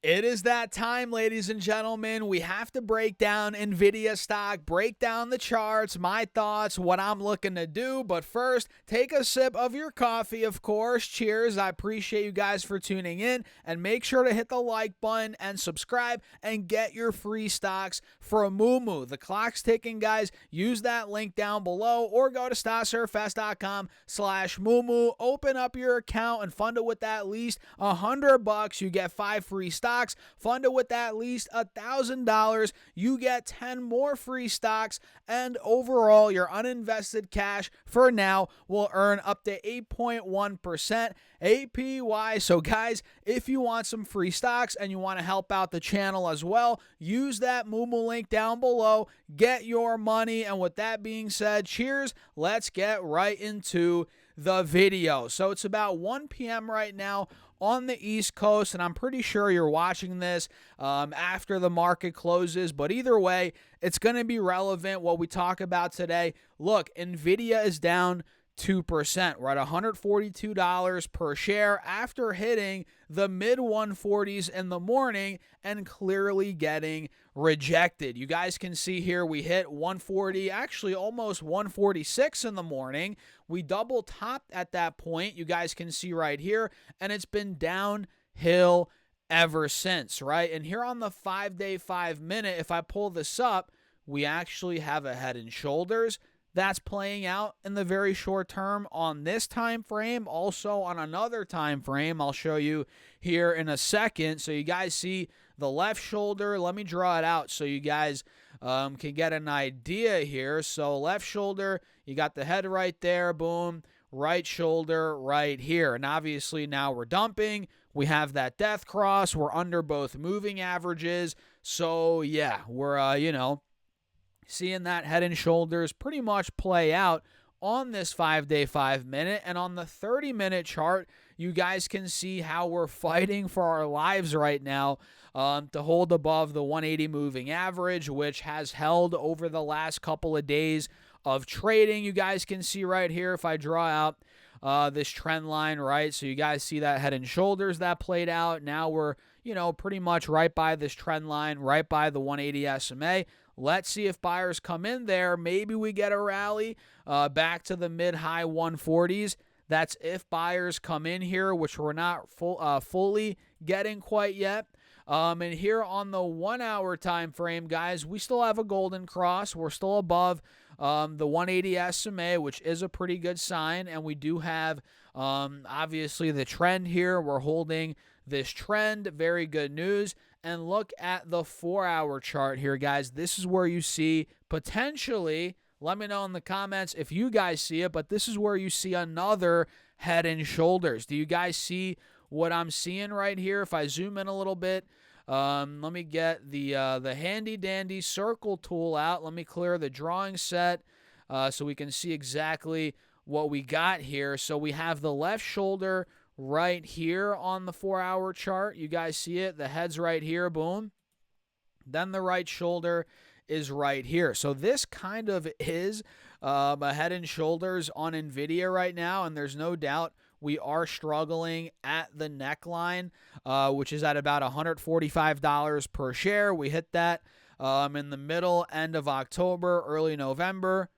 It is that time, ladies and gentlemen. We have to break down Nvidia stock, break down the charts, my thoughts, what I'm looking to do. But first, take a sip of your coffee, of course. Cheers. I appreciate you guys for tuning in. And make sure to hit the like button and subscribe and get your free stocks for Moomoo. The clock's ticking, guys. Use that link down below or go to stocksurfest.com/Moomoo. Open up your account and fund it with at least $100. You get 5 free stocks. Fund it with at least $1,000. You get 10 more free stocks, and overall, your uninvested cash for now will earn up to 8.1% APY. So, guys, if you want some free stocks and you want to help out the channel as well, use that Moomoo link down below. Get your money. And with that being said, cheers. Let's get right into the video. So it's about 1 p.m. right now on the East Coast, and I'm pretty sure you're watching this after the market closes, but either way, it's going to be relevant what we talk about today. Look, Nvidia is down 2%. We're at $142 per share after hitting the mid 140s in the morning and clearly getting rejected. You guys can see here we hit 140, actually almost 146 in the morning. We double topped at that point. You guys can see right here, and it's been downhill ever since, right? And here on the 5-day, 5-minute, if I pull this up, we actually have a head and shoulders that's playing out in the very short term on this time frame, also on another time frame I'll show you here in a second. So you guys see the left shoulder. Let me draw it out so you guys can get an idea here. So left shoulder, you got the head right there, boom. Right shoulder right here. And obviously now we're dumping. We have that death cross. We're under both moving averages. So yeah, we're seeing that head and shoulders pretty much play out on this 5-day, 5-minute. And on the 30-minute chart, you guys can see how we're fighting for our lives right now to hold above the 180 moving average, which has held over the last couple of days of trading. You guys can see right here if I draw out this trend line, right? So you guys see that head and shoulders that played out. Now we're, pretty much right by this trend line, right by the 180 SMA. Let's see if buyers come in there. Maybe we get a rally back to the mid-high 140s. That's if buyers come in here, which we're not fully getting quite yet. And here on the 1 hour time frame, guys, we still have a golden cross. We're still above the 180 SMA, which is a pretty good sign. And we do have, obviously, the trend here. We're holding this trend. Very good news. And look at the 4-hour chart here, guys. This is where you see potentially, let me know in the comments if you guys see it, but this is where you see another head and shoulders. Do you guys see what I'm seeing right here? If I zoom in a little bit, let me get the handy dandy circle tool out. Let me clear the drawing set so we can see exactly what we got here. So we have the left shoulder right here on the 4-hour chart. You guys see it? The head's right here, boom. Then the right shoulder is right here. So this kind of is a head and shoulders on Nvidia right now, and there's no doubt we are struggling at the neckline, which is at about $145 per share. We hit that in the middle, end of October, early November.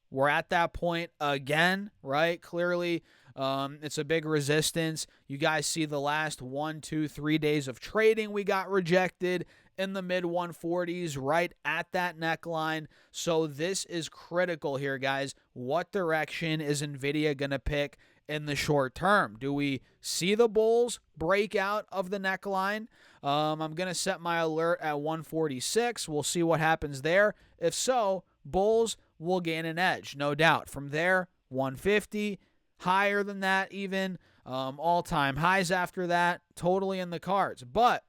We're at that point again, right? Clearly, it's a big resistance. You guys see the last 1, 2, 3 days of trading, we got rejected in the mid 140s, right at that neckline. So this is critical here, guys. What direction is Nvidia going to pick in the short term? Do we see the bulls break out of the neckline? I'm going to set my alert at 146. We'll see what happens there. If so, bulls will gain an edge, no doubt. From there, 150, higher than that even, all-time highs after that, totally in the cards. But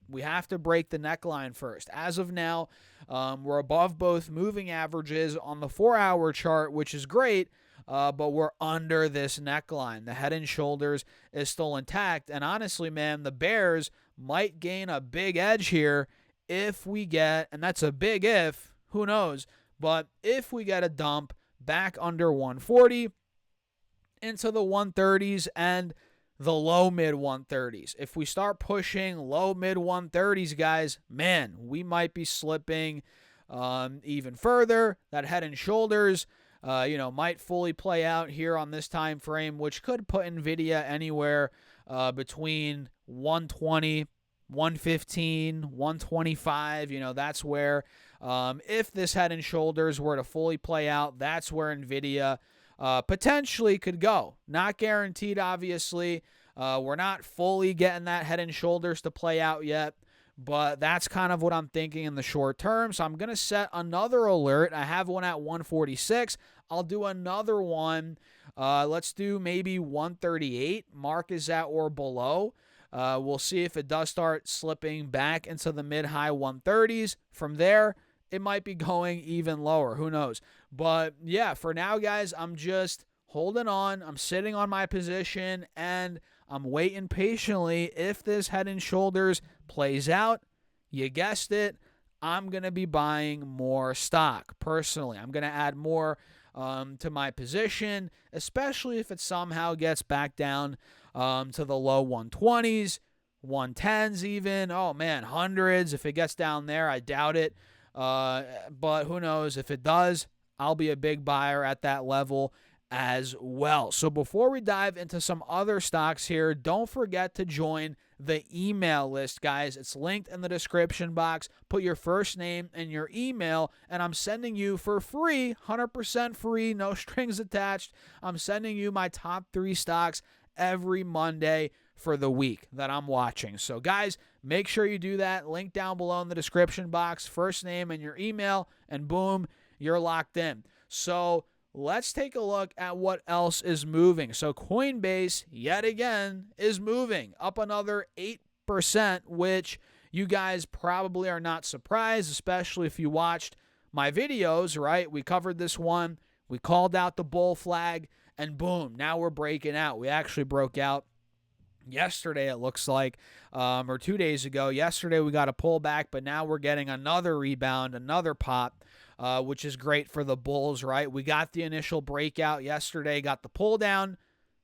we have to break the neckline first. As of now, we're above both moving averages on the 4-hour chart, which is great, but we're under this neckline. The head and shoulders is still intact. And honestly, man, the bears might gain a big edge here if we get, and that's a big if, who knows, but if we get a dump back under 140 into the 130s and the low mid 130s. If we start pushing low mid 130s, guys, man, we might be slipping even further. That head and shoulders, might fully play out here on this time frame, which could put Nvidia anywhere between 120, 115, 125. That's where, if this head and shoulders were to fully play out, that's where Nvidia potentially could go. Not guaranteed, obviously. We're not fully getting that head and shoulders to play out yet, but that's kind of what I'm thinking in the short term. So I'm going to set another alert. I have one at 146. I'll do another one. Let's do maybe 138. Mark is at or below. We'll see if it does start slipping back into the mid-high 130s. From there, it might be going even lower. Who knows? But yeah, for now, guys, I'm just holding on. I'm sitting on my position, and I'm waiting patiently. If this head and shoulders plays out, you guessed it, I'm going to be buying more stock. Personally, I'm going to add more to my position, especially if it somehow gets back down to the low 120s, 110s even. Oh, man, hundreds. If it gets down there, I doubt it. But who knows? If it does, I'll be a big buyer at that level as well. So before we dive into some other stocks here, don't forget to join the email list, guys. It's linked in the description box. Put your first name and your email, and I'm sending you for free, 100% free, no strings attached. I'm sending you my top 3 stocks every Monday for the week that I'm watching. So guys, make sure you do that. Link down below in the description box, first name and your email, and boom, you're locked in. So let's take a look at what else is moving. So Coinbase, yet again, is moving up another 8%, which you guys probably are not surprised, especially if you watched my videos, right? We covered this one. We called out the bull flag, and boom, now we're breaking out. We actually broke out yesterday, it looks like, or 2 days ago. Yesterday, we got a pullback, but now we're getting another rebound, another pop, which is great for the bulls, right? We got the initial breakout yesterday, got the pull down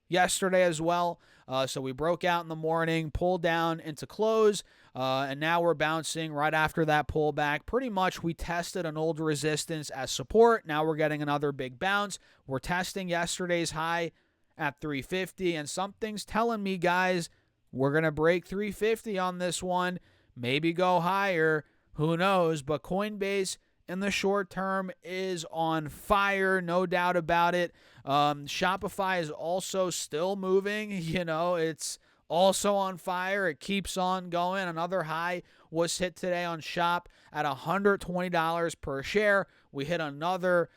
yesterday as well. So we broke out in the morning, pulled down into close, and now we're bouncing right after that pullback. Pretty much we tested an old resistance as support. Now we're getting another big bounce. We're testing yesterday's high at 350, and something's telling me, guys, we're going to break 350 on this one, maybe go higher. Who knows? But Coinbase in the short term is on fire, no doubt about it. Shopify is also still moving. It's also on fire. It keeps on going. Another high was hit today on Shop at $120 per share. We hit another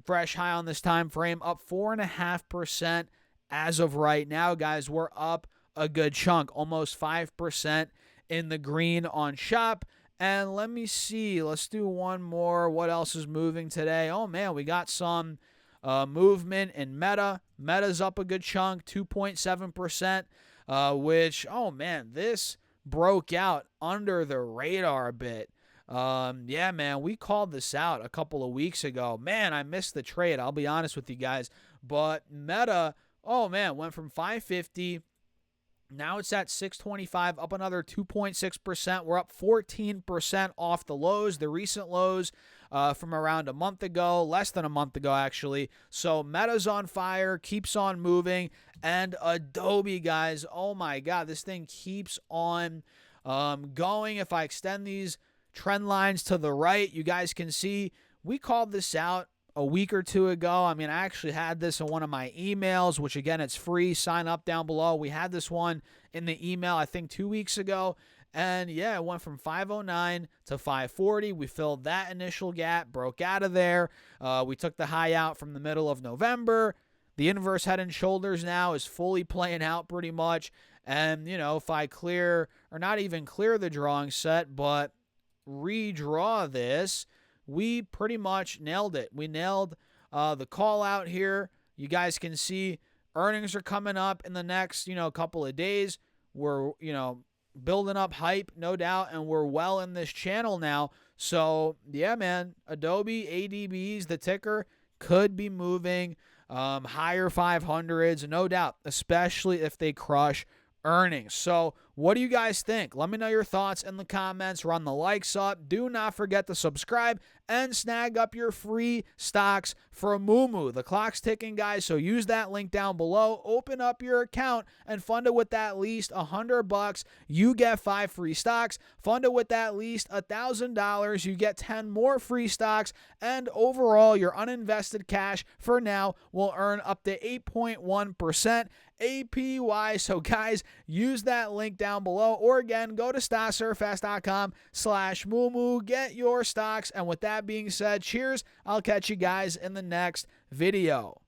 fresh high on this time frame, up 4.5% as of right now, guys. We're up a good chunk, almost 5% in the green on Shop. And let me see. Let's do one more. What else is moving today? Oh, man, we got some movement in Meta. Meta's up a good chunk, 2.7%, which, oh, man, this broke out under the radar a bit. Yeah, man, we called this out a couple of weeks ago. Man, I missed the trade. I'll be honest with you guys. But Meta, oh, man, went from 550. Now it's at 625, up another 2.6%. We're up 14% off the lows, the recent lows from around a month ago, less than a month ago, actually. So Meta's on fire, keeps on moving. And Adobe, guys, oh my God, this thing keeps on going. If I extend these trend lines to the right, you guys can see we called this out a week or two ago. I mean, I actually had this in one of my emails, which again, it's free. Sign up down below. We had this one in the email, I think 2 weeks ago. And yeah, it went from 509 to 540. We filled that initial gap, broke out of there. We took the high out from the middle of November. The inverse head and shoulders now is fully playing out pretty much. And, if I clear, or not even clear the drawing set, but redraw this, we pretty much nailed it. We nailed the call out here. You guys can see earnings are coming up in the next, couple of days. We're, building up hype, no doubt, and we're well in this channel now. So, yeah, man, Adobe, ADBs, the ticker could be moving higher 500s, no doubt, especially if they crush earnings. So what do you guys think? Let me know your thoughts in the comments. Run the likes up. Do not forget to subscribe and snag up your free stocks for Moomoo. The clock's ticking, guys, so use that link down below. Open up your account and fund it with at least $100. You get 5 free stocks. Fund it with at least $1,000. You get 10 more free stocks. And overall, your uninvested cash for now will earn up to 8.1% APY. So guys, use that link down below, or again, go to stocksurfast.com/Moomoo, get your stocks. And with that being said, cheers. I'll catch you guys in the next video.